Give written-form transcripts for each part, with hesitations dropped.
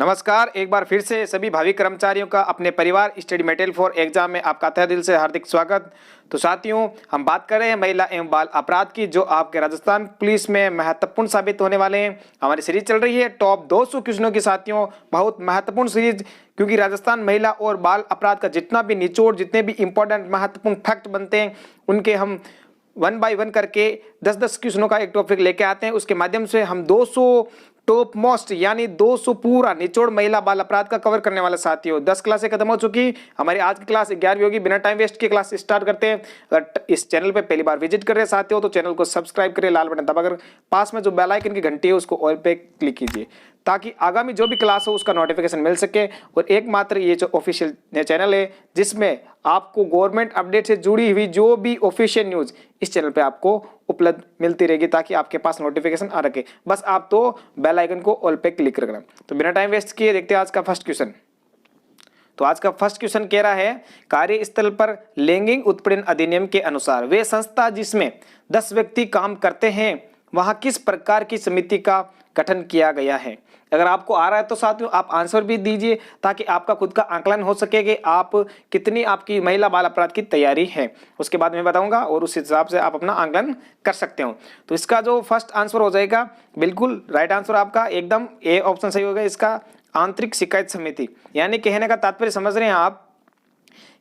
नमस्कार, एक बार फिर से सभी भावी कर्मचारियों का अपने परिवार स्टडी मटेरियल फॉर एग्जाम में आपका तहे दिल से हार्दिक स्वागत। तो साथियों, हम बात कर रहे हैं महिला एवं बाल अपराध की, जो आपके राजस्थान पुलिस में महत्वपूर्ण साबित होने वाले हैं। हमारी सीरीज चल रही है टॉप 200 क्वेश्चनों की। साथियों, बहुत महत्वपूर्ण सीरीज, क्योंकि राजस्थान महिला और बाल अपराध का जितना भी निचोड़, जितने भी इंपॉर्टेंट महत्वपूर्ण फैक्ट बनते हैं, उनके हम 1 बाय 1 करके 10-10 क्वेश्चनों का एक टॉपिक लेके आते हैं। उसके माध्यम से हम 200 टॉप मोस्ट यानी 200 पूरा निचोड़ महिला बाल अपराध का कवर करने वाले। साथियों, 10 क्लासें खत्म हो चुकी, हमारी आज की क्लास 11वीं होगी। बिना टाइम वेस्ट के क्लास स्टार्ट करते हैं। अगर इस चैनल पे पहली बार विजिट कर रहे हैं साथियों, तो चैनल को सब्सक्राइब करें, लाल बटन दबाकर पास में जो बेल आइकन की घंटी है उसको ऑल पे क्लिक कीजिए, ताकि आगामी जो भी क्लास हो उसका नोटिफिकेशन मिल सके। और एकमात्र ये जो ऑफिशियल चैनल है जिसमें आपको गवर्नमेंट अपडेट से जुड़ी हुई जो भी ऑफिशियल न्यूज इस चैनल पे आपको उपलब्ध मिलती रहेगी, ताकि आपके पास नोटिफिकेशन आ रखे। बस आप तो बेल आइकन को ऑल पे क्लिक रखना। तो बिना टाइम वेस्ट किए देखते हैं आज का फर्स्ट क्वेश्चन। तो आज का फर्स्ट क्वेश्चन कह रहा है, कार्यस्थल पर लैंगिक उत्पीड़न अधिनियम के अनुसार वे संस्था जिसमें 10 व्यक्ति काम करते हैं वहां किस प्रकार की समिति का गठन किया गया है। अगर आपको आ रहा है तो साथियों आप आंसर भी दीजिए, ताकि आपका खुद का आकलन हो सके कि आप कितनी आपकी महिला बाल अपराध की तैयारी है। उसके बाद मैं बताऊंगा और उस हिसाब से आप अपना आकलन कर सकते हो। तो इसका जो फर्स्ट आंसर हो जाएगा, बिल्कुल राइट आंसर आपका एकदम ए ऑप्शन सही होगा इसका, आंतरिक शिकायत समिति। यानी कहने का तात्पर्य समझ रहे हैं आप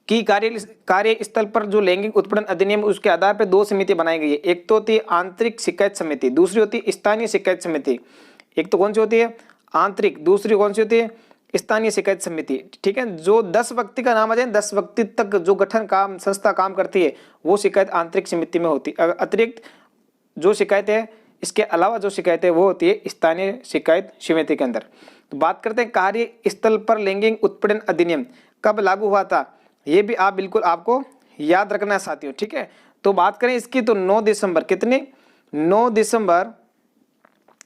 कि कार्यस्थल पर जो लैंगिक उत्पीड़न अधिनियम, उसके आधार पर 2 समिति बनाई गई है। एक तो होती है आंतरिक शिकायत समिति, दूसरी होती है स्थानीय शिकायत समिति। एक तो कौन सी होती है आंतरिक, दूसरी कौन सी होती है स्थानीय शिकायत समिति। ठीक है, जो 10 व्यक्ति का नाम आ जाए, 10 व्यक्ति तक जो गठन काम संस्था काम करती है वो शिकायत आंतरिक समिति में होती है। अतिरिक्त जो शिकायत है, इसके अलावा जो शिकायत है वो होती है स्थानीय शिकायत समिति के अंदर। तो बात करते हैं कार्यस्थल पर लैंगिक उत्पीड़न अधिनियम कब लागू हुआ था, ये भी आप बिल्कुल आपको याद रखना है साथियों। ठीक है, तो बात करें इसकी तो 9 दिसंबर, कितने 9 दिसंबर,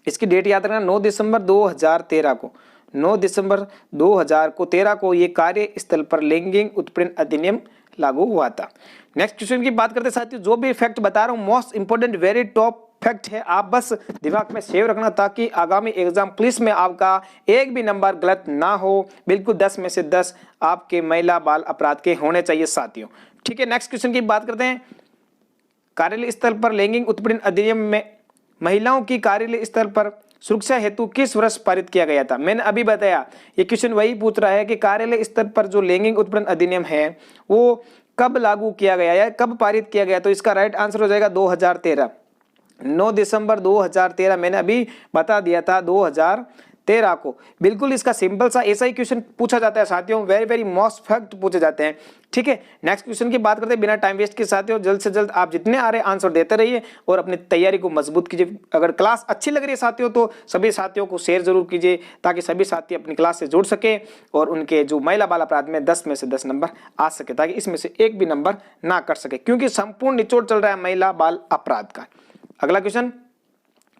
इसकी डेट याद रखना, 9 दिसंबर 2013 को, 9 दिसंबर 2013 को ये कार्यस्थल पर लैंगिक उत्पीड़न अधिनियम लागू हुआ था। नेक्स्ट क्वेश्चन की बात करते हैं साथियों, जो भी फैक्ट बता रहा हूँ most important very top fact है, आप बस दिमाग में सेव रखना, ताकि आगामी एग्जाम पुलिस में आपका एक भी नंबर गलत ना हो। बिल्कुल 10 में से 10 आपके महिला बाल अपराध के होने चाहिए साथियों। ठीक है, नेक्स्ट क्वेश्चन की बात करते हैं, कार्यालय स्थल पर लैंगिक उत्पीड़न अधिनियम में महिलाओं की कार्यालय स्थल पर सुरक्षा हेतु किस वर्ष पारित किया गया था। मैंने अभी बताया, ये क्वेश्चन वही पूछ रहा है कि कार्यालय स्तर पर जो लैंगिक उत्पीड़न अधिनियम है वो कब लागू किया गया है, कब पारित किया गया। तो इसका राइट आंसर हो जाएगा 2013, 9 दिसंबर 2013। मैंने अभी बता दिया था 2013 को। बिल्कुल इसका सिंपल सा ऐसा ही क्वेश्चन पूछा जाता है साथियों, वेरी वेरी मोस्ट फैक्ट पूछे जाते हैं। ठीक है, नेक्स्ट क्वेश्चन की बात करते हैं बिना टाइम वेस्ट के साथियों। जल्द से जल्द आप जितने आ रहे आंसर देते रहिए और अपनी तैयारी को मजबूत कीजिए। अगर क्लास अच्छी लग रही है साथियों तो सभी साथियों को शेयर जरूर कीजिए, ताकि सभी साथी अपनी क्लास से जुड़ सके और उनके जो महिला बाल अपराध में 10 में से 10 नंबर आ सके, ताकि इसमें से एक भी नंबर ना कर सके, क्योंकि संपूर्ण निचोड़ चल रहा है महिला बाल अपराध का। अगला क्वेश्चन,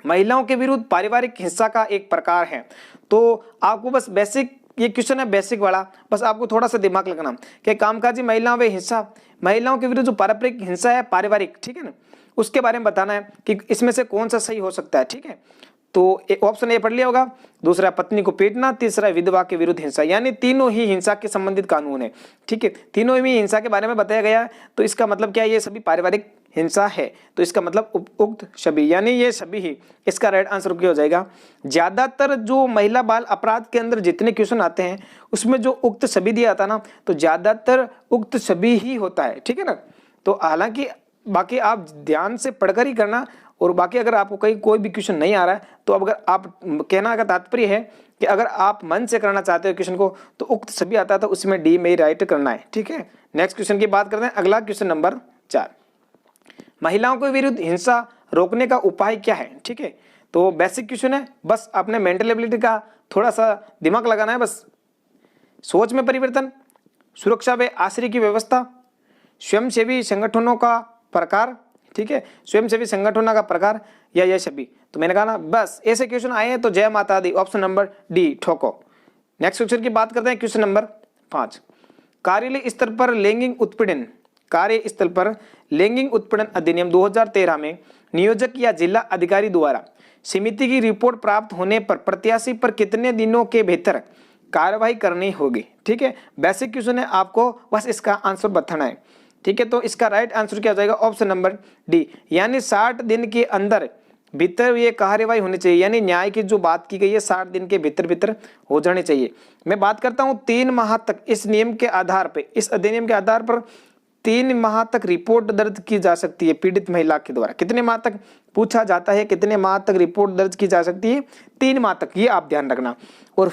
महिलाओं के विरुद्ध पारिवारिक हिंसा का एक प्रकार है। तो आपको बस बेसिक, ये क्वेश्चन है बेसिक वाला, बस आपको थोड़ा सा दिमाग लगाना कि कामकाजी महिलाओं व हिंसा, महिलाओं के विरुद्ध जो पारंपरिक हिंसा है पारिवारिक, ठीक है ना, उसके बारे में बताना है कि इसमें से कौन सा सही हो सकता है। ठीक है, तो ऑप्शन ए पढ़ लिया होगा, दूसरा पत्नी को पीटना, तीसरा विधवा के विरुद्ध हिंसा। यानी तीनों ही हिंसा के संबंधित कानून है। ठीक है, तीनों ही हिंसा के बारे में बताया गया है। तो इसका मतलब क्या है, ये सभी पारिवारिक हिंसा है। तो इसका मतलब उक्त सभी, यानी ये सभी ही। इसका राइट आंसर क्या हो जाएगा, ज्यादातर जो महिला बाल अपराध के अंदर जितने क्वेश्चन आते हैं उसमें जो उक्त सभी दिया आता ना, तो ज्यादातर उक्त सभी ही होता है। ठीक है ना, तो हालांकि बाकी आप ध्यान से पढ़कर ही करना, और बाकी अगर आपको कहीं कोई भी क्वेश्चन नहीं आ रहा है तो अब अगर आप, कहना का तात्पर्य है कि अगर आप मन से करना चाहते हो क्वेश्चन को तो उक्त सभी आता है, तो उसमें डी में ही राइट करना है। ठीक है, नेक्स्ट क्वेश्चन की बात करते हैं। अगला क्वेश्चन नंबर 4, महिलाओं के विरुद्ध हिंसा रोकने का उपाय क्या है। ठीक है, तो बेसिक क्वेश्चन है, बस अपने मेंटल एबिलिटी का थोड़ा सा दिमाग लगाना है। बस सोच में परिवर्तन, सुरक्षा व आश्रय की व्यवस्था, स्वयंसेवी संगठनों का प्रकार, ठीक है, स्वयंसेवी संगठनों का प्रकार, या ये सभी। तो मैंने कहा ना, बस ऐसे क्वेश्चन आए हैं तो जय माता दी, ऑप्शन नंबर डी ठोको। नेक्स्ट क्वेश्चन की बात करते हैं, क्वेश्चन नंबर 5, कार्यालय स्तर पर लैंगिक उत्पीड़न, कार्यस्थल पर लैंगिक उत्पीड़न अधिनियम 2013 में नियोजक या जिला अधिकारी द्वारा समिति की रिपोर्ट प्राप्त होने पर प्रत्याशी पर कितने दिनों के भीतर कार्रवाई करनी होगी। ठीक है, बेसिक क्वेश्चन है, आपको बस इसका आंसर बताना है। ठीक है, तो इसका राइट आंसर क्या हो जाएगा? ऑप्शन नंबर डी, यानी 60 दिन के अंदर भीतर ये कार्यवाही होनी चाहिए। यानी न्याय की जो बात की गई है 60 दिन के भीतर भीतर हो जानी चाहिए। मैं बात करता हूं 3 माह तक इस नियम के आधार पे, इस अधिनियम के आधार पर 3 माह तक रिपोर्ट दर्ज की जा सकती है पीड़ित महिला के द्वारा। कितने माह तक पूछा जाता है, कितने माह तक रिपोर्ट दर्ज की जा सकती है? 3 माह तक, ये आप ध्यान रखना। और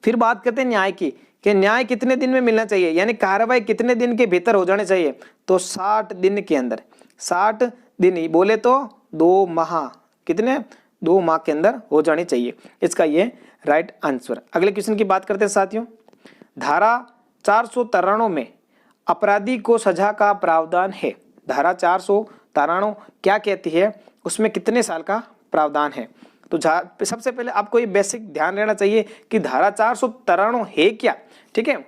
फिर बात करते हैं न्याय की, कि न्याय कितने दिन में मिलना चाहिए, यानी कार्रवाई कितने दिन के भीतर हो जाने चाहिए? तो 60 दिन के अंदर, 60 दिन ही बोले तो 2 माह, कितने? 2 माह के अंदर हो जानी चाहिए। इसका ये राइट आंसर। अगले क्वेश्चन की बात करते हैं साथियों। धारा 493 में अपराधी को सजा का प्रावधान है। धारा 493 क्या कहती है, उसमें कितने साल का प्रावधान है? तो सबसे पहले आपको ये बेसिक ध्यान रहना चाहिए कि धारा 493 है क्या। ठीक है,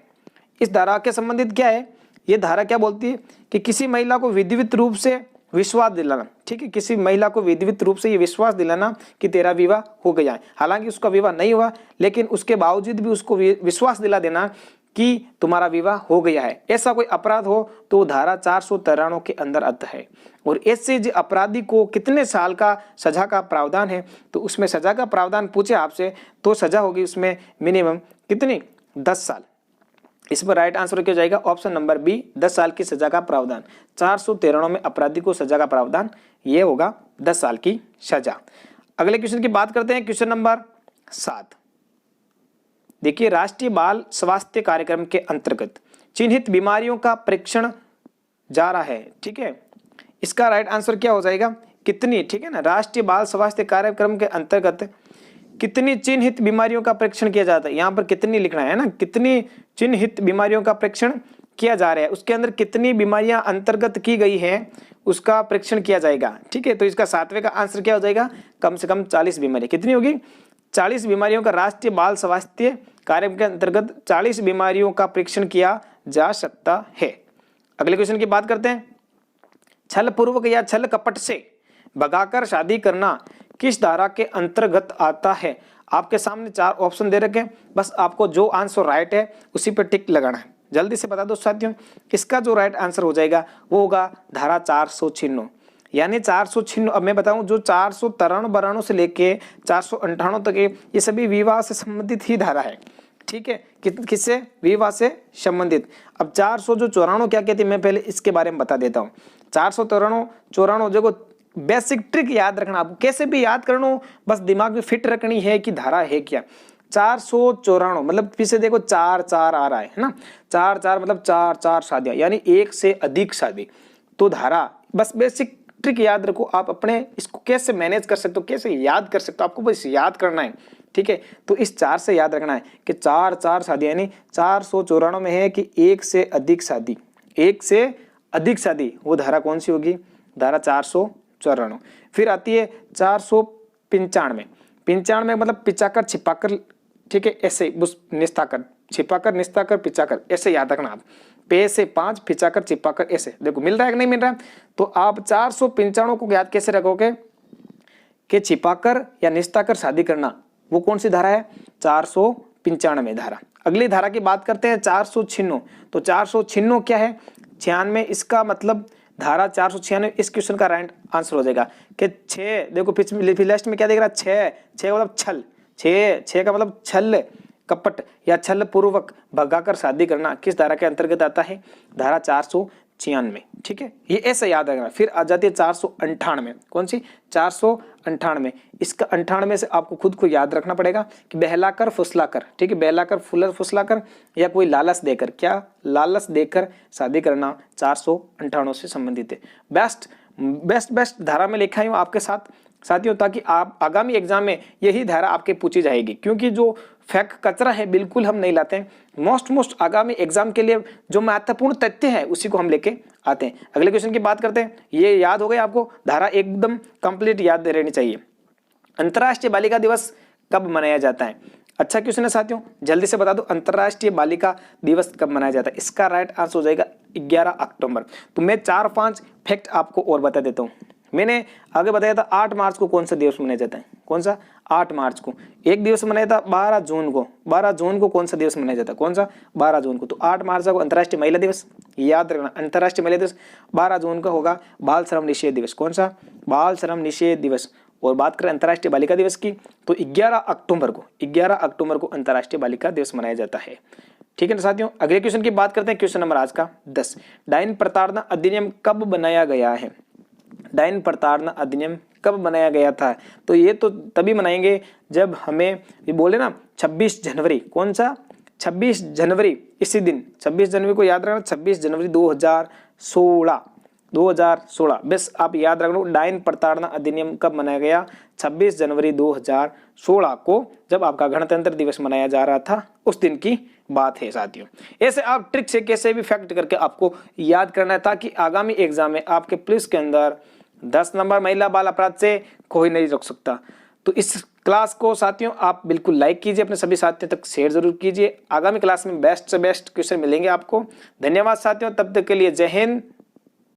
इस धारा के संबंधित क्या है? ये धारा क्या बोलती है कि किसी महिला को विधिवत रूप से विश्वास दिलाना। ठीक है, किसी महिला को विधिवत रूप से ये विश्वास दिलाना कि तेरा विवाह हो गया है। हालांकि उसका विवाह नहीं हुआ, लेकिन उसके बावजूद भी उसको विश्वास दिला देना कि तुम्हारा विवाह हो गया है। ऐसा कोई अपराध हो तो धारा 493 के अंदर आता है। और ऐसे जो अपराधी को कितने साल का सजा का प्रावधान है, तो उसमें सजा का प्रावधान पूछे आपसे तो सजा होगी उसमें मिनिमम कितनी? 10 साल। इस पर राइट आंसर क्या हो जाएगा? ऑप्शन नंबर बी, 10 साल की सजा का प्रावधान। 493 में अपराधी को सजा का प्रावधान ये होगा 10 साल की सजा। अगले क्वेश्चन की बात करते हैं, क्वेश्चन नंबर 7। देखिए, राष्ट्रीय बाल स्वास्थ्य कार्यक्रम के अंतर्गत चिन्हित बीमारियों का परीक्षण जा रहा है। ठीक है, इसका राइट आंसर क्या हो जाएगा? कितनी? ठीक है ना, राष्ट्रीय बाल स्वास्थ्य कार्यक्रम के अंतर्गत कितनी चिन्हित बीमारियों का परीक्षण किया जाता है? यहाँ पर कितनी लिखना है ना, कितनी चिन्हित बीमारियों का परीक्षण किया जा रहा है, उसके अंदर कितनी बीमारियां अंतर्गत की गई हैं उसका परीक्षण किया जाएगा। ठीक है, तो इसका 7वें का आंसर क्या हो जाएगा? कम से कम 40 बीमारी। कितनी होगी? 40 बीमारियों का राष्ट्रीय बाल स्वास्थ्य कार्यक्रम के अंतर्गत 40 बीमारियों का परीक्षण किया जा सकता है। अगले क्वेश्चन की बात करते हैं। छल पूर्वक या छल कपट से भगाकर शादी करना किस धारा के अंतर्गत आता है? आपके सामने 4 ऑप्शन दे रखे हैं, बस आपको जो आंसर राइट है उसी पर टिक लगाना है। जल्दी से बता दो साथियों, इसका जो राइट आंसर हो जाएगा वो होगा धारा 496। यानी 496, अब मैं बताऊं जो 493 से लेके 498 तक ये सभी विवाह से संबंधित ही धारा है। ठीक है, किससे? विवाह से संबंधित। अब 494 क्या कहती है, मैं पहले इसके बारे में बता देता हूँ। 494 देखो, बेसिक ट्रिक याद रखना, आपको कैसे भी याद करना, बस दिमाग में फिट रखनी है कि धारा है क्या। 494 मतलब पीछे देखो 4 आ रहा है ना, 4 मतलब 4 शादियां, यानी 1 से अधिक शादी। तो धारा, बस बेसिक ट्रिक याद रखो, आप अपने इसको कैसे मैनेज कर सकते हो, कैसे याद कर सकते हो, आपको बस याद करना है। ठीक है, तो इस 4 से याद रखना है कि 4 शादी, यानी 494 में है कि 1 से अधिक शादी, 1 से अधिक शादी, वो धारा कौन सी होगी? धारा 494। फिर आती है 495, 95 मतलब पिचाकर छिपाकर। ठीक है, ऐसे निस्ताकर, छिपाकर निस्ताकर पिचाकर, ऐसे याद रखना आप। पे से 5, पिचाकर छिपाकर, ऐसे देखो मिल रहा है कि नहीं मिल रहा है। तो आप 495 को याद कैसे रखोगे कि छिपाकर या निस्ताकर शादी करना, वो कौन सी धारा है? 495 धारा। अगली धारा की बात करते हैं 496। तो 496 क्या है? 96। इसका मतलब धारा 496 इस क्वेश्चन का राइट आंसर हो जाएगा कि 6, देखो पिछले लास्ट में क्या देख रहा है? 6 मतलब छल, 6 का मतलब छल कपट या छल पूर्वक भगाकर शादी करना किस धारा के अंतर्गत आता है? धारा 496। ठीक है, ये ऐसे याद रखना। फिर आ जाती है 498, कौन सी? 498। इसका 98 से आपको खुद को याद रखना पड़ेगा कि बहलाकर फुसलाकर। ठीक है, बहलाकर फुसलाकर या कोई लालच देकर, क्या लालच देकर शादी करना 498 से संबंधित है। बेस्ट धारा में लिखा हूं आपके साथ साथियों, ताकि आप आगामी एग्जाम में यही धारा आपके पूछी जाएगी, क्योंकि जो फैक्ट कचरा है बिल्कुल हम नहीं लाते हैं। मोस्ट आगामी एग्जाम के लिए जो महत्वपूर्ण तथ्य है उसी को हम लेके आते हैं। अगले क्वेश्चन की बात करते हैं। ये याद हो गया आपको, धारा एकदम कंप्लीट याद रहनी चाहिए। अंतर्राष्ट्रीय बालिका दिवस कब मनाया जाता है? अच्छा क्वेश्चन है साथियों, जल्दी से बता दो अंतर्राष्ट्रीय बालिका दिवस कब मनाया जाता है? इसका राइट आंसर हो जाएगा 11 अक्टूबर। तो मैं 4-5 फैक्ट आपको और बता देता हूँ। मैंने आगे बताया था 8 मार्च को कौन सा दिवस मनाया जाता है, कौन सा, 8 मार्च को। एक दिवस मनाया था 12 जून को, 12 जून को कौन सा दिवस मनाया जाता है, कौन सा, 12 जून को। तो 8 मार्च को अंतर्राष्ट्रीय महिला दिवस, याद रखना अंतर्राष्ट्रीय महिला दिवस। 12 जून का होगा बाल श्रम निषेध दिवस, कौन सा, बाल श्रम निषेध दिवस। और बात करें अंतर्राष्ट्रीय बालिका दिवस की तो 11 अक्टूबर को अंतर्राष्ट्रीय बालिका दिवस मनाया जाता है। ठीक है ना साथियों, अगले क्वेश्चन की बात करते हैं, क्वेश्चन नंबर आज का 10। डायन प्रताड़ना अधिनियम कब बनाया गया है, डायन प्रताड़ना अधिनियम कब बनाया गया था। तो ये तो तभी बनाएंगे जब हमें ये बोले ना 26 जनवरी, कौन सा, 26 जनवरी, इसी दिन 26 जनवरी को याद रखना, 26 जनवरी 2016 बस आप याद रखना। डायन प्रताड़ना अधिनियम कब मनाया गया, 26 जनवरी 2016 को, जब आपका गणतंत्र दिवस मनाया जा रहा था, उस दिन की बात है साथियों। ऐसे आप ट्रिक से कैसे भी फैक्ट करके आपको याद करना है, ताकि आगामी एग्जाम में आपके पुलिस के अंदर 10 नंबर महिला बाल अपराध से कोई नहीं रोक सकता। तो इस क्लास को साथियों आप बिल्कुल लाइक कीजिए, अपने सभी साथियों तक शेयर जरूर कीजिए। आगामी क्लास में बेस्ट से बेस्ट क्वेश्चन मिलेंगे आपको। धन्यवाद साथियों, तब तक के लिए जय हिंद,